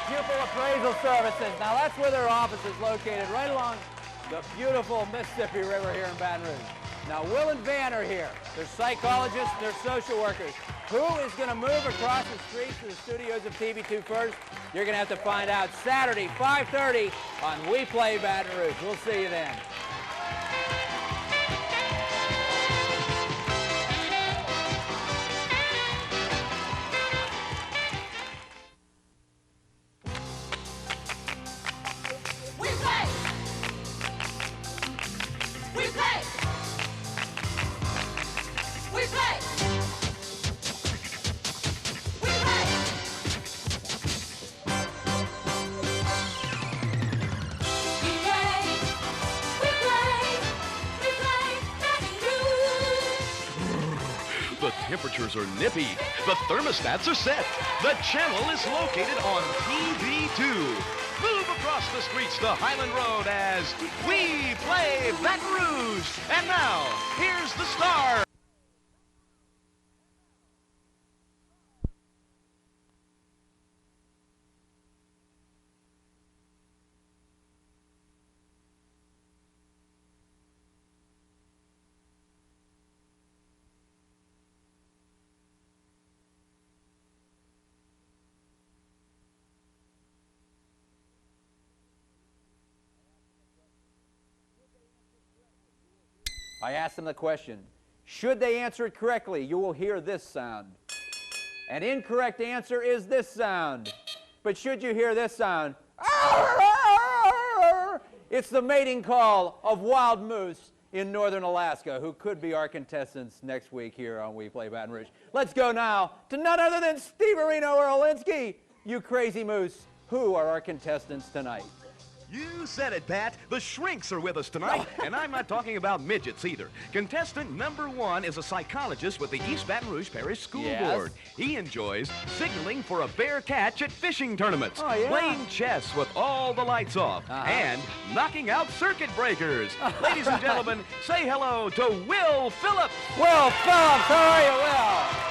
Pupil Appraisal Services. Now that's where their office is located, right along the beautiful Mississippi River here in Baton Rouge. Now Will and Van are here. They're psychologists, they're social workers. Who is going to move across the streets to the studios of TV2 first? You're going to have to find out Saturday, 5:30 on WePlay Baton Rouge. We'll see you then. The temperatures are nippy. The thermostats are set. The channel is located on TV2. Move across the streets to Highland Road as we play Baton Rouge. And now, here's the star. I asked them the question. Should they answer it correctly, you will hear this sound. An incorrect answer is this sound. But should you hear this sound, it's the mating call of wild moose in northern Alaska, who could be our contestants next week here on WePlay Baton Rouge. Let's go now to none other than Steve Erlinsky. You crazy moose, who are our contestants tonight? You said it, Pat. The shrinks are with us tonight, and I'm not talking about midgets either. Contestant number 1 is a psychologist with the East Baton Rouge Parish School Board. He enjoys signaling for a bear catch at fishing tournaments, playing chess with all the lights off, and knocking out circuit breakers. Ladies and gentlemen, say hello to Will Phillips. Will Phillips, how are you, Will?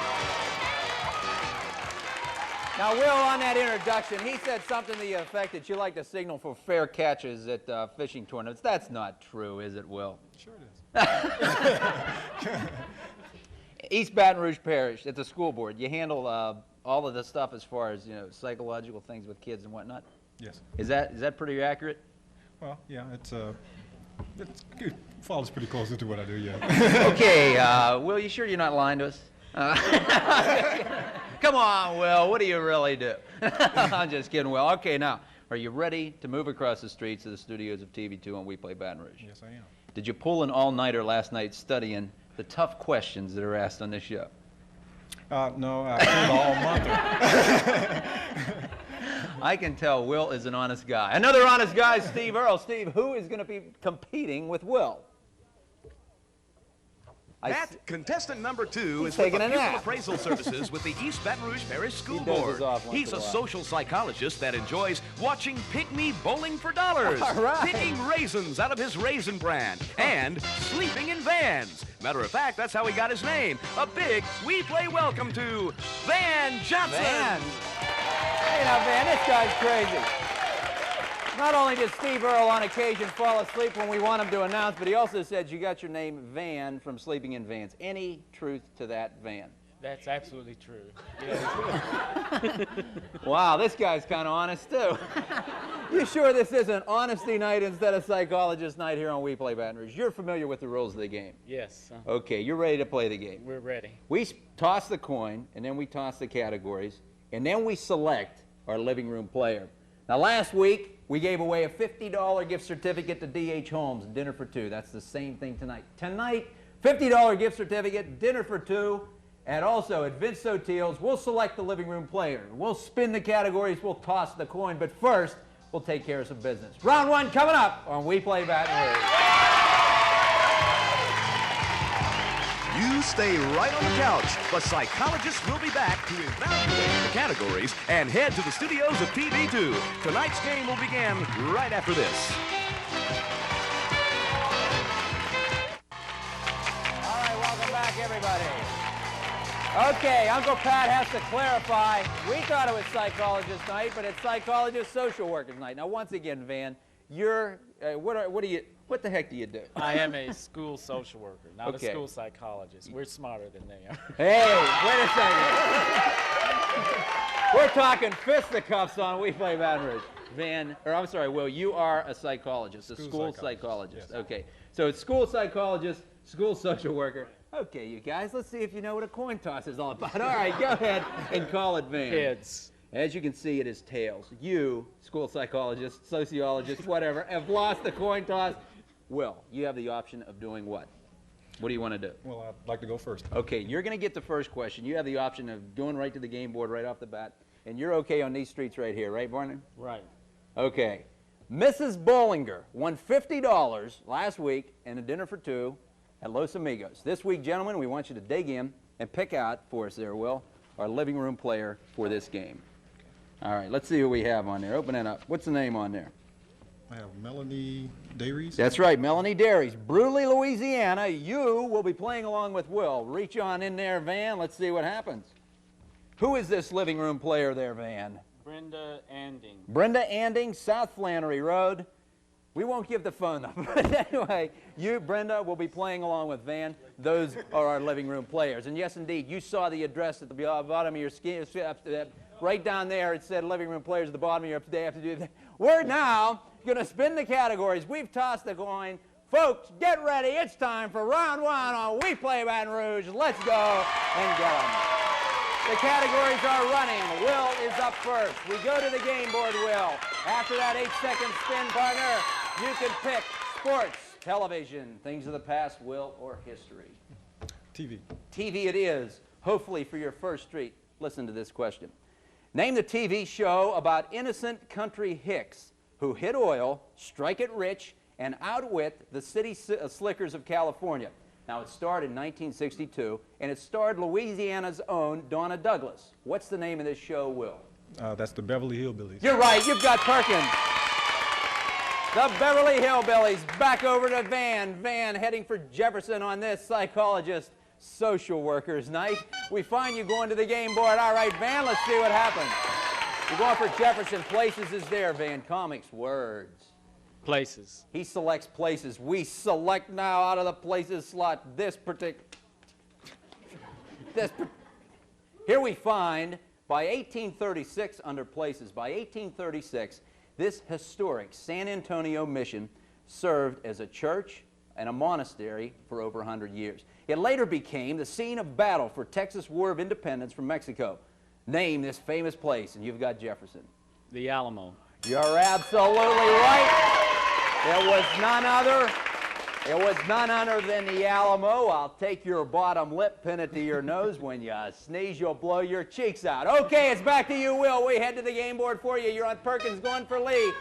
Now, Will, on that introduction, he said something to the effect that you like to signal for fair catches at fishing tournaments. That's not true, is it, Will? Sure it is. East Baton Rouge Parish, at the school board, you handle all of this stuff as far as, you know, psychological things with kids and whatnot? Yes. Is that pretty accurate? Well, yeah, it follows pretty closely to what I do, yeah. Okay, Will, you sure you're not lying to us? Come on, Will, what do you really do? I'm just kidding, Will. Okay, now, are you ready to move across the streets of the studios of TV2 on WePlay Baton Rouge? Yes, I am. Did you pull an all-nighter last night studying the tough questions that are asked on this show? No, I pulled all month. I can tell Will is an honest guy. Another honest guy, Steve Earle. Steve, who is going to be competing with Will? Pat, contestant number 2 is with taking the a Pupil nap. Appraisal Services with the East Baton Rouge Parish School He dozes Board. off once He's in a a while. social psychologist that enjoys watching Pygmy bowling for dollars, All right. picking raisins out of his raisin bran, and sleeping in vans. Matter of fact, that's how he got his name. A big WePlay welcome to Van Johnson. Van. Hey, now, Van, this guy's crazy. Not only does Steve Earle on occasion fall asleep when we want him to announce, but he also said you got your name Van from sleeping in vans. Any truth to that, Van? That's absolutely true. Yeah. Wow, this guy's kind of honest, too. You sure this isn't honesty night instead of psychologist night here on WePlay Baton Rouge? You're familiar with the rules of the game. Yes. Okay, you're ready to play the game. We're ready. We toss the coin, and then we toss the categories, and then we select our living room player. Now, last week, we gave away a $50 gift certificate to D.H. Holmes, dinner for 2. That's the same thing tonight. Tonight, $50 gift certificate, dinner for 2, and also at Vince Sotiel's, we'll select the living room player. We'll spin the categories, we'll toss the coin, but first, we'll take care of some business. Round 1 coming up on WePlay Baton Rouge. You stay right on the couch. The psychologists will be back to evaluate the categories and head to the studios of TV2. Tonight's game will begin right after this. All right, welcome back, everybody. Okay, Uncle Pat has to clarify. We thought it was psychologist night, but it's psychologist social workers night. Now, once again, Van, you're what the heck do you do? I am a school social worker, not Okay. a school psychologist. We're smarter than they are. Hey, wait a second. We're talking fisticuffs on WePlay Baton Rouge. Van, or I'm sorry, Will, you are a psychologist, a school psychologist. Yes. Okay, so it's school psychologist, school social worker. Okay, you guys, let's see if you know what a coin toss is all about. All right, go ahead and call it, Van. Kids. As you can see, it is tails. You, school psychologist, sociologist, whatever, have lost the coin toss. Will, you have the option of doing what? What do you want to do? Well, I'd like to go first. Okay, you're going to get the first question. You have the option of going right to the game board right off the bat. And you're okay on these streets right here, right, Barnum? Right. Okay. Mrs. Bollinger won $50 last week and a dinner for two at Los Amigos. This week, gentlemen, we want you to dig in and pick out for us there, Will, our living room player for this game. All right, let's see who we have on there. Open it up. What's the name on there? I have Melanie Dairies. That's right, Melanie Dairies, Bruley, Louisiana. You will be playing along with Will. Reach on in there, Van. Let's see what happens. Who is this living room player there, Van? Brenda Anding. Brenda Anding, South Flannery Road. We won't give the phone number, but anyway, you, Brenda, will be playing along with Van. Those are our living room players. And yes, indeed, you saw the address at the bottom of your skin. Right down there, it said living room players at the bottom of your they have to do that. We're now going to spin the categories. We've tossed the coin. Folks, get ready. It's time for round one on WePlay Baton Rouge. Let's go and get them. The categories are running. Will is up first. We go to the game board, Will. After that 8-second spin, partner, you can pick sports, television, things of the past, Will, or history. TV. TV it is. Hopefully for your first street, listen to this question. Name the TV show about innocent country hicks who hit oil, strike it rich, and outwit the city slickers of California. Now, it starred in 1962, and it starred Louisiana's own Donna Douglas. What's the name of this show, Will? That's the Beverly Hillbillies. You're right. You've got Perkins. The Beverly Hillbillies. Back over to Van. Van heading for Jefferson on this psychologist social workers night. We find you going to the game board. All right, Van, let's see what happens. You're going for Jefferson. Places is there, Van. Comics, words. Places. He selects places. We select now out of the places slot this particular. Here we find, by 1836, under places, by 1836, this historic San Antonio mission served as a church and a monastery for over 100 years. It later became the scene of battle for Texas War of Independence from Mexico. Name this famous place, and you've got Jefferson. The Alamo. You're absolutely right. It was none other than the Alamo. I'll take your bottom lip, pin it to your nose. When you sneeze, you'll blow your cheeks out. Okay, it's back to you, Will. We head to the game board for you. You're on Perkins going for Lee.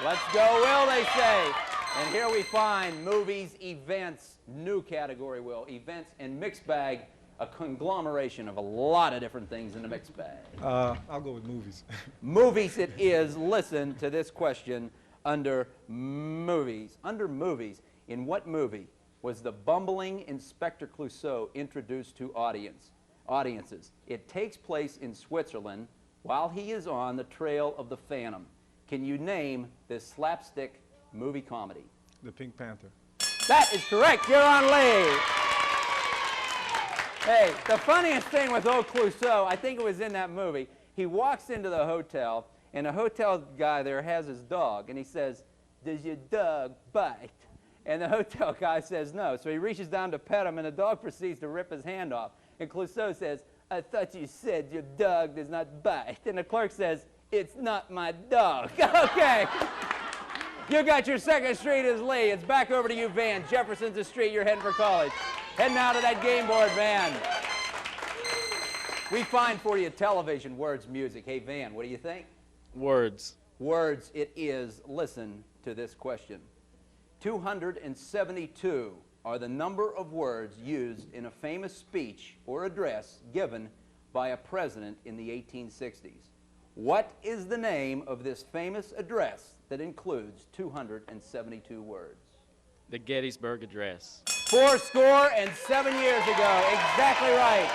Let's go, Will, they say. And here we find movies, events, new category, Will. Events and mixed bag, a conglomeration of a lot of different things in the mixed bag. I'll go with movies. Movies it is. Listen to this question under movies. Under movies, in what movie was the bumbling Inspector Clouseau introduced to audiences? It takes place in Switzerland while he is on the trail of the Phantom. Can you name this slapstick movie comedy? The Pink Panther. That is correct. You're on Lee. Hey, the funniest thing with old Clouseau, I think it was in that movie, he walks into the hotel, and the hotel guy there has his dog, and he says, "Does your dog bite?" And the hotel guy says no. So he reaches down to pet him, and the dog proceeds to rip his hand off. And Clouseau says, "I thought you said your dog does not bite." And the clerk says, "It's not my dog." Okay. You got your second street as Lee. It's back over to you, Van. Jefferson's the street. You're heading for college. Heading out to that game board, Van. We find for you television, words, music. Hey, Van, what do you think? Words. Words it is. Listen to this question. 272 are the number of words used in a famous speech or address given by a president in the 1860s. What is the name of this famous address that includes 272 words? The Gettysburg Address. 7 years ago. Exactly right.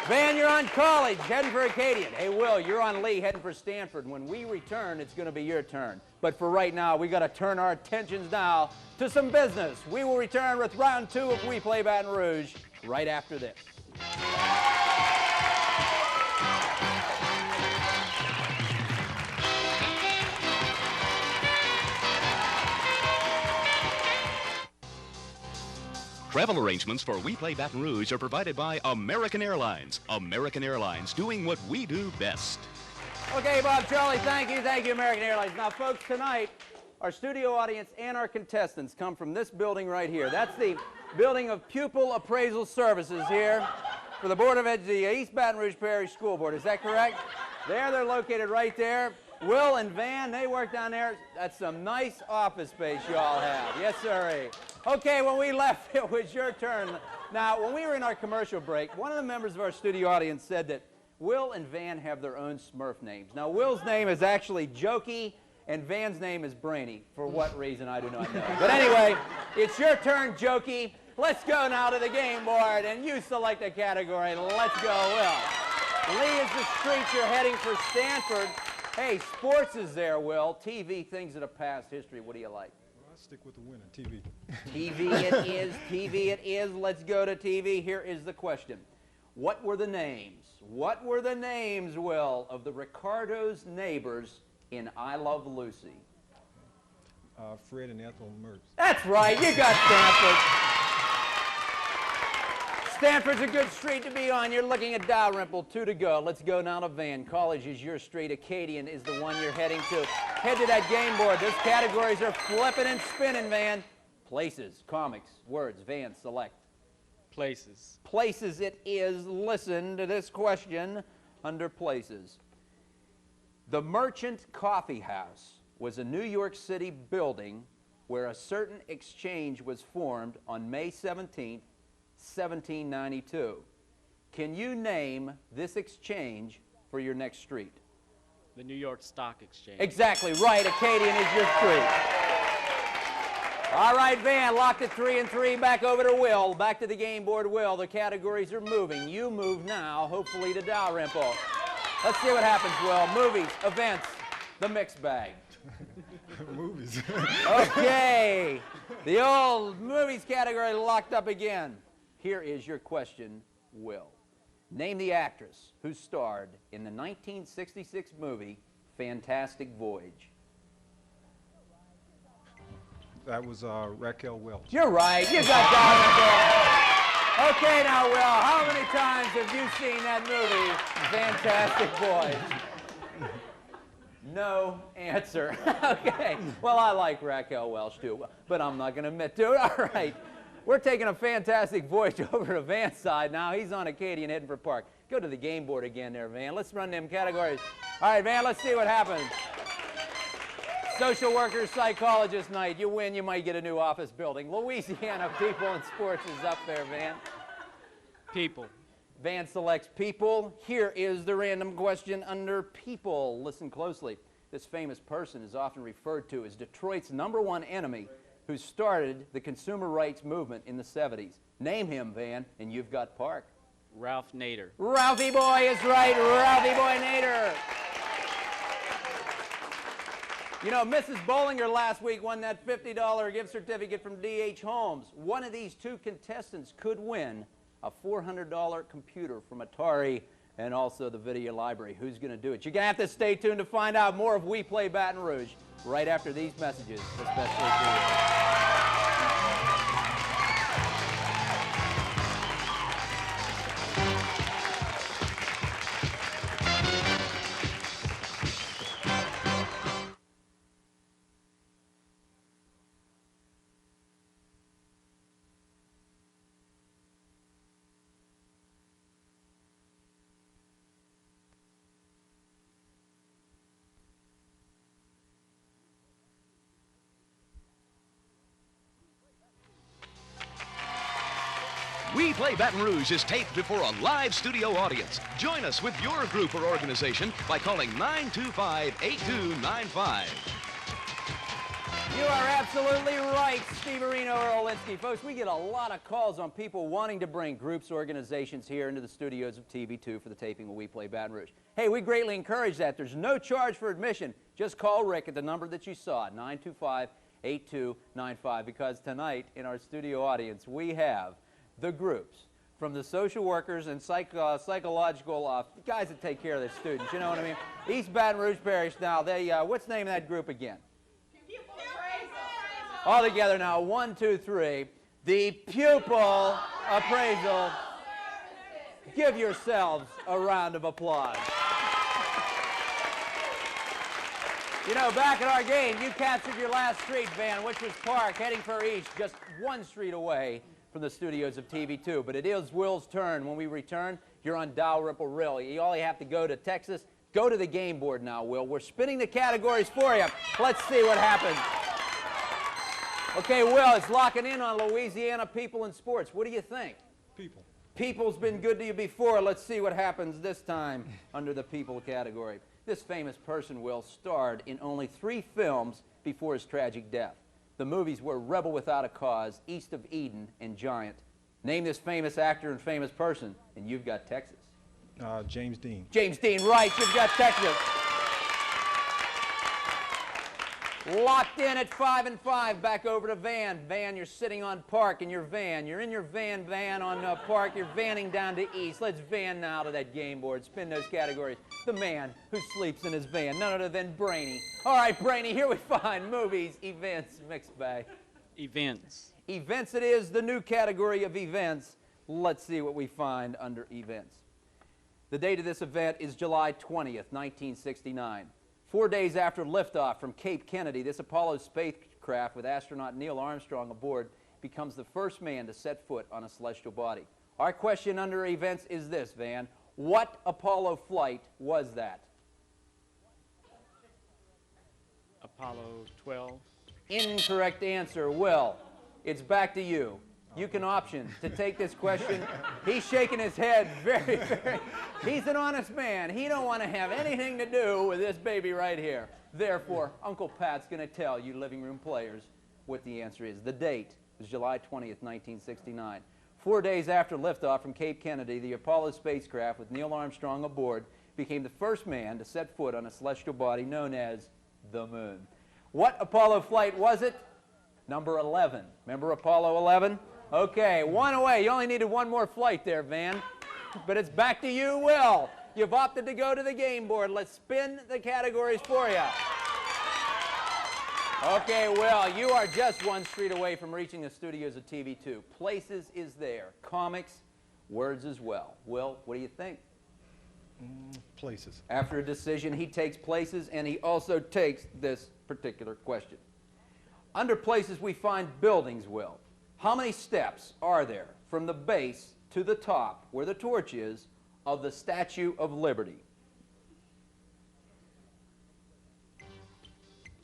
Van, you're on college, heading for Acadian. Hey, Will, you're on Lee, heading for Stanford. When we return, it's going to be your turn. But for right now, we got to turn our attentions now to some business. We will return with round 2 of WePlay Baton Rouge right after this. Travel arrangements for WePlay Baton Rouge are provided by American Airlines. American Airlines, doing what we do best. Okay, Bob, Charlie, thank you, American Airlines. Now, folks, tonight, our studio audience and our contestants come from this building right here. That's the building of Pupil Appraisal Services here for the Board of the East Baton Rouge Parish School Board. Is that correct? They're located right there. Will and Van, they work down there. That's some nice office space you all have. Yes, sir. Okay, when we left, it was your turn. Now, when we were in our commercial break, one of the members of our studio audience said that Will and Van have their own Smurf names. Now, Will's name is actually Jokey, and Van's name is Brainy. For what reason, I do not know. But anyway, it's your turn, Jokey. Let's go now to the game board, and you select a category. Let's go, Will. Lee is the street. You're heading for Stanford. Hey, sports is there, Will. TV, things that have past history. What do you like? Well, I stick with the winner, TV. TV it is. TV it is. Let's go to TV. Here is the question. What were the names? What were the names, Will, of the Ricardo's neighbors in I Love Lucy? Fred and Ethel Mertz. That's right. You got Stanford. Stanford's a good street to be on. You're looking at Dalrymple, 2 to go. Let's go now to Van. College is your street. Acadian is the one you're heading to. Head to that game board. Those categories are flipping and spinning, Van. Places, comics, words. Van, select. Places. Places it is. Listen to this question under places. The Merchant Coffee House was a New York City building where a certain exchange was formed on May 17th, 1792. Can you name this exchange for your next street? The New York Stock Exchange. Exactly right. Acadian is your street. All right, Van, locked at 3 and 3. Back over to Will. Back to the game board, Will. The categories are moving. You move now, hopefully to Dalrymple. Let's see what happens, Will. Movies, events, the mixed bag. Movies. Okay. The old movies category locked up again. Here is your question, Will. Name the actress who starred in the 1966 movie Fantastic Voyage. That was Raquel Welch. You're right. You got Dalrymple. Okay, now, Will, how many times have you seen that movie, Fantastic Voyage? No answer. Okay. Well, I like Raquel Welch, too, but I'm not going to admit to it. All right. We're taking a fantastic voyage over to Van's side now. He's on Acadian heading for Park. Go to the game board again there, Van. Let's run them categories. All right, Van, let's see what happens. Social worker, psychologist night. You win, you might get a new office building. Louisiana people and sports is up there, Van. People. Van selects people. Here is the random question under people. Listen closely. This famous person is often referred to as Detroit's #1 enemy who started the consumer rights movement in the 70s. Name him, Van, and you've got Park. Ralph Nader. Ralphie Boy is right. Ralphie Boy Nader. You know, Mrs. Bollinger last week won that $50 gift certificate from D.H. Holmes. One of these 2 contestants could win a $400 computer from Atari and also the video library. Who's going to do it? You're going to have to stay tuned to find out more of WePlay Baton Rouge right after these messages, especially for you. WePlay Baton Rouge is taped before a live studio audience. Join us with your group or organization by calling 925-8295. You are absolutely right, Steve Areno or Olinsky. Folks, we get a lot of calls on people wanting to bring groups, organizations here into the studios of TV2 for the taping of WePlay Baton Rouge. Hey, we greatly encourage that. There's no charge for admission. Just call Rick at the number that you saw, 925-8295, because tonight in our studio audience we have the groups from the social workers and psychological guys that take care of their students, you know what I mean? East Baton Rouge Parish now, they, what's the name of that group again? All together now, 1, 2, 3. The pupil appraisal. Give yourselves a round of applause. You know, back at our game, you captured your last street van, which was Park, heading for East, just one street away from the studios of TV2. But it is Will's turn. When we return, you're on Dalrymple Rill. You only have to go to Texas. Go to the game board now, Will. We're spinning the categories for you. Let's see what happens. Okay, Will, it's locking in on Louisiana people and sports. What do you think? People. People's been good to you before. Let's see what happens this time under the people category. This famous person, Will, starred in only 3 films before his tragic death. The movies were Rebel Without a Cause, East of Eden, and Giant. Name this famous actor and famous person, and you've got Texas. James Dean. James Dean, right, you've got Texas. Locked in at 5 and 5. Back over to Van. Van, you're sitting on Park in your van. You're in your van on Park. You're vanning down to East. Let's van now to that game board. Spin those categories. The man who sleeps in his van, none other than Brainy. All right, Brainy, here we find movies, events, mixed bag. Events. Events it is, the new category of events. Let's see what we find under events. The date of this event is July 20th, 1969. 4 days after liftoff from Cape Kennedy, this Apollo spacecraft with astronaut Neil Armstrong aboard becomes the first man to set foot on a celestial body. Our question under events is this, Van. What Apollo flight was that? Apollo 12. Incorrect answer. Will, it's back to you. You can option to take this question. He's shaking his head very. He's an honest man. He don't want to have anything to do with this baby right here. Therefore, Uncle Pat's going to tell you living room players what the answer is. The date is July 20th, 1969. 4 days after liftoff from Cape Kennedy, the Apollo spacecraft with Neil Armstrong aboard became the first man to set foot on a celestial body known as the moon. What Apollo flight was it? Number 11. Remember Apollo 11? Okay, 1 away. You only needed 1 more flight there, Van. But it's back to you, Will. You've opted to go to the game board. Let's spin the categories for you. Okay, Will, you are just 1 street away from reaching the studios of TV2. Places is there. Comics, words as well. Will, what do you think? Places. After a decision, he takes places, and he also takes this particular question. Under places, we find buildings, Will. How many steps are there from the base to the top, where the torch is, of the Statue of Liberty?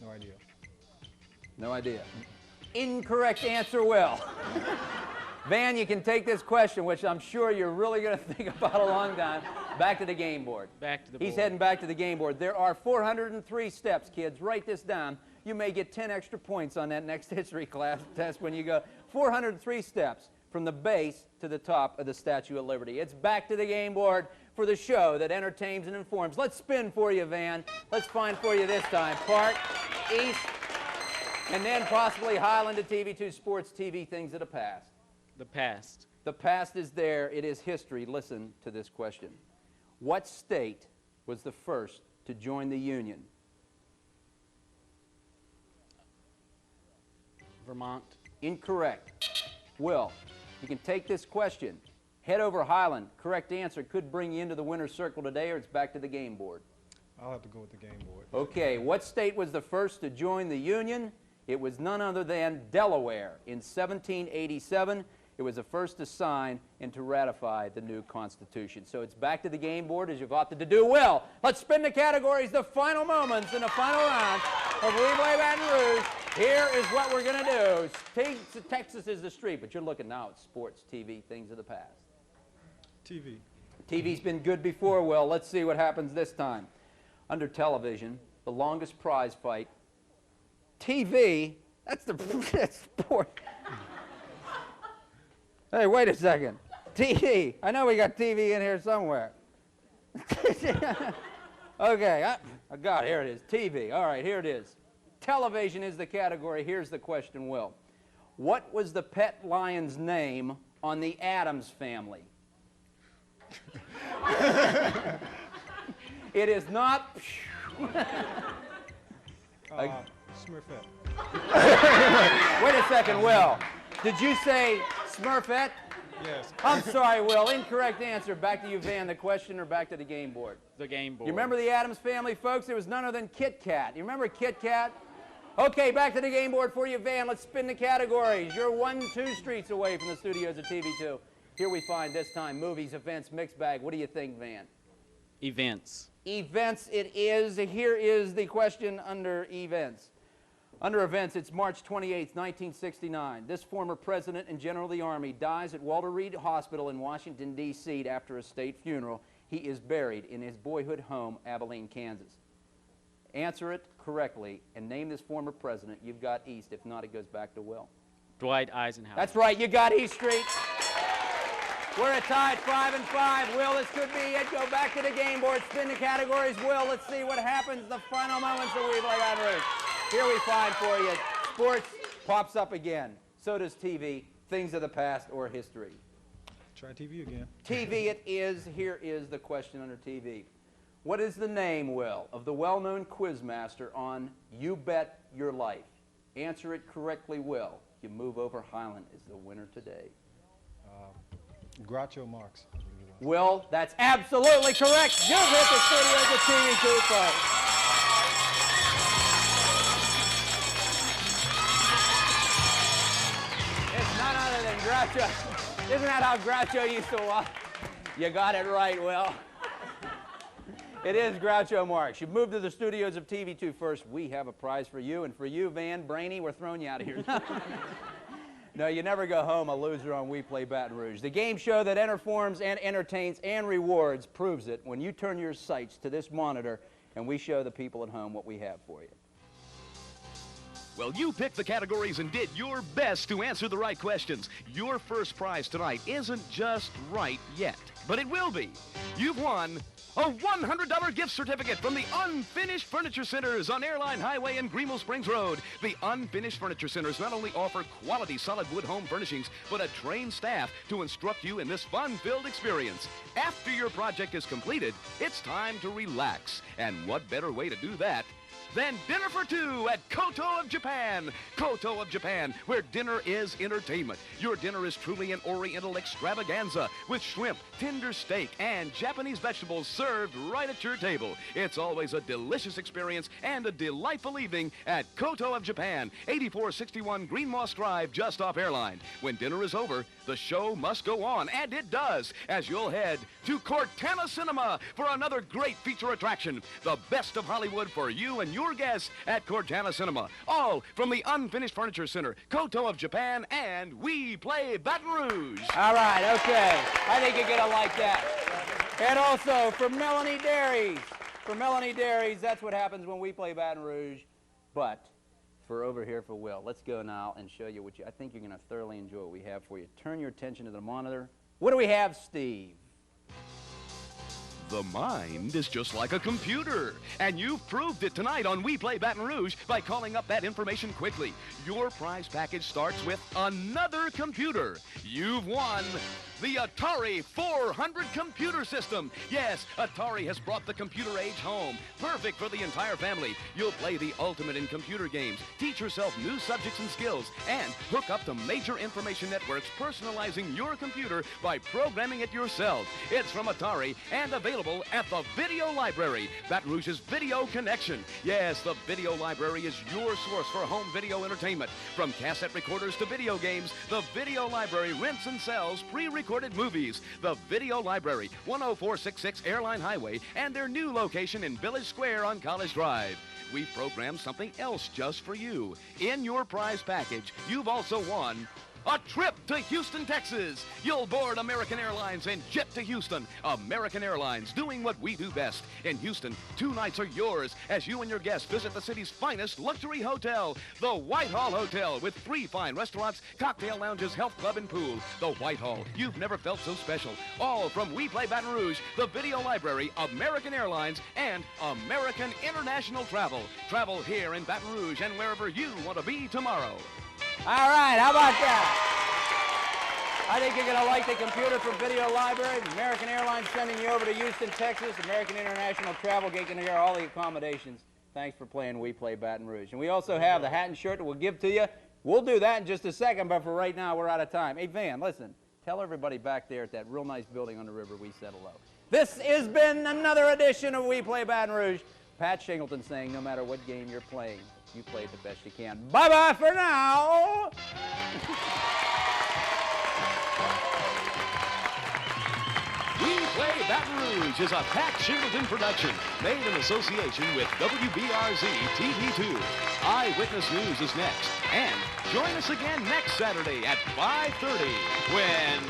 No idea. No idea. Incorrect answer, Will. Van, you can take this question, which I'm sure you're really going to think about a long time. Back to the game board. Back to the board. He's heading back to the game board. There are 403 steps, kids. Write this down. You may get 10 extra points on that next history class test when you go. 403 steps from the base to the top of the Statue of Liberty. It's back to the game board for the show that entertains and informs. Let's spin for you, Van. Let's find for you this time. Park, East, and then possibly Highland to TV2 Sports TV, things of the past. The past. The past is there. It is history. Listen to this question. What state was the first to join the Union? Vermont. Incorrect. Will, you can take this question. Head over Highland. Correct answer could bring you into the winner's circle today, or it's back to the game board. I'll have to go with the game board. Okay, what state was the first to join the Union? It was none other than Delaware. In 1787, it was the first to sign and to ratify the new Constitution. So it's back to the game board as you've opted to do. Will, let's spin the categories, the final moments in the final round of WePlay Baton Rouge. Here is what we're going to do. Texas is the street, but you're looking now at sports, TV, things of the past. TV. TV's been good before, Will. Let's see what happens this time. Under television, the longest prize fight. TV That's the that's sport. Hey, wait a second. TV. I know we got TV in here somewhere. Okay, I got it. Here it is. TV. All right, here it is. Television is the category. Here's the question, Will. What was the pet lion's name on the Addams Family? It is not... Smurfette. Wait a second, Will. Did you say Smurfette? Yes. I'm sorry, Will. Incorrect answer. Back to you, Van. The question or back to the game board? The game board. You remember the Addams Family, folks? It was none other than Kit Kat. You remember Kit Kat? Okay, back to the game board for you, Van. Let's spin the categories. You're 2 streets away from the studios of TV2. Here we find this time movies, events, mixed bag. What do you think, Van? Events. Events it is. Here is the question under events. Under events, it's March 28, 1969. This former president and general of the Army dies at Walter Reed Hospital in Washington, D.C. after a state funeral. He is buried in his boyhood home, Abilene, Kansas. Answer it correctly and name this former president. You've got East. If not, it goes back to Will. Dwight Eisenhower. That's right. You got East Street. We're at tied 5-5. Will, this could be it. Go back to the game board. Spin the categories. Will, let's see what happens. The final moments of WePlay Baton Rouge. Here we find for you. Sports pops up again. So does TV. Things of the past or history. Try TV again. TV it is. Here is the question under TV. What is the name, Will, of the well-known quizmaster on You Bet Your Life? Answer it correctly, Will. You move over. Highland is the winner today. Groucho Marx. Will, that's absolutely correct. You've hit the studios of TV2, folks. It's none other than Groucho. Isn't that how Groucho used to walk? You got it right, Will. It is Groucho Marx. You moved to the studios of TV2 first. We have a prize for you, and for you, Van Brainy, we're throwing you out of here. No, you never go home a loser on WePlay Baton Rouge. The game show that informs and entertains and rewards proves it when you turn your sights to this monitor and we show the people at home what we have for you. Well, you picked the categories and did your best to answer the right questions. Your first prize tonight isn't just right yet, but it will be. You've won a $100 gift certificate from the Unfinished Furniture Centers on Airline Highway and Greenville Springs Road. The Unfinished Furniture Centers not only offer quality solid wood home furnishings, but a trained staff to instruct you in this fun-filled experience. After your project is completed, it's time to relax. And what better way to do that than dinner for two at Koto of Japan. Koto of Japan, where dinner is entertainment. Your dinner is truly an oriental extravaganza with shrimp, tender steak, and Japanese vegetables served right at your table. It's always a delicious experience and a delightful evening at Koto of Japan, 8461 Green Moss Drive, just off Airline. When dinner is over, the show must go on, and it does, as you'll head to Cortana Cinema for another great feature attraction. The best of Hollywood for you and your guests at Cortana Cinema. All from the Unfinished Furniture Center, Koto of Japan, and WePlay Baton Rouge. All right, okay. I think you're going to like that. And also for Melanie Dairies. For Melanie Dairies, that's what happens when we play Baton Rouge. But for over here for Will, let's go now and show you what I think you're going to thoroughly enjoy what we have for you. Turn your attention to the monitor. What do we have, Steve? The mind is just like a computer, and you've proved it tonight on WePlay Baton Rouge by calling up that information quickly. Your prize package starts with another computer. You've won the Atari 400 computer system. Yes, Atari has brought the computer age home. Perfect for the entire family. You'll play the ultimate in computer games, teach yourself new subjects and skills, and hook up to major information networks, personalizing your computer by programming it yourself. It's from Atari and available at the Video Library, Baton Rouge's video connection. Yes, the Video Library is your source for home video entertainment. From cassette recorders to video games, the Video Library rents and sells pre-recorded movies. The Video Library, 10466 Airline Highway, and their new location in Village Square on College Drive. We've programmed something else just for you. In your prize package, you've also won a trip to Houston, Texas. You'll board American Airlines and jet to Houston. American Airlines, doing what we do best. In Houston, 2 nights are yours as you and your guests visit the city's finest luxury hotel, the Whitehall Hotel, with 3 fine restaurants, cocktail lounges, health club, and pool. The Whitehall, you've never felt so special. All from WePlay Baton Rouge, the Video Library, American Airlines, and American International Travel. Travel here in Baton Rouge and wherever you want to be tomorrow. All right, how about that? I think you're going to like the computer from Video Library. American Airlines sending you over to Houston, Texas. American International Travel getting here all the accommodations. Thanks for playing WePlay Baton Rouge. And we also have the hat and shirt that we'll give to you. We'll do that in just a second, but for right now, we're out of time. Hey, Van, listen. Tell everybody back there at that real nice building on the river we said hello. This has been another edition of WePlay Baton Rouge. Pat Shingleton saying no matter what game you're playing, you play the best you can. Bye-bye for now. WePlay Baton Rouge is a Pat Shingleton production made in association with WBRZ TV2. Eyewitness News is next. And join us again next Saturday at 5:30 when...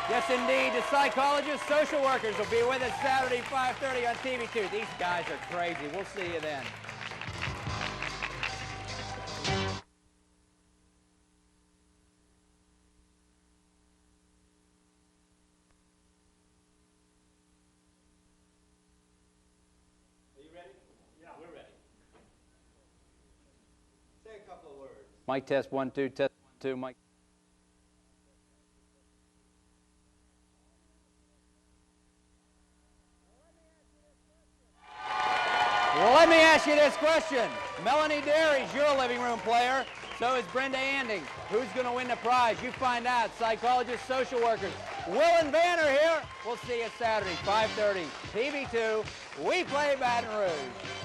Yes, indeed. The Psychologists, social workers will be with us Saturday, 5:30 on TV2. These guys are crazy. We'll see you then. Are you ready? Yeah, we're ready. Say a couple of words. Mic test 1, 2, test 1, 2, mic. Well, let me ask you this question. Melanie Derry's your living room player. So is Brenda Anding. Who's going to win the prize? You find out. Psychologists, social workers. Will and Van are here. We'll see you Saturday, 5:30. TV2, WePlay Baton Rouge.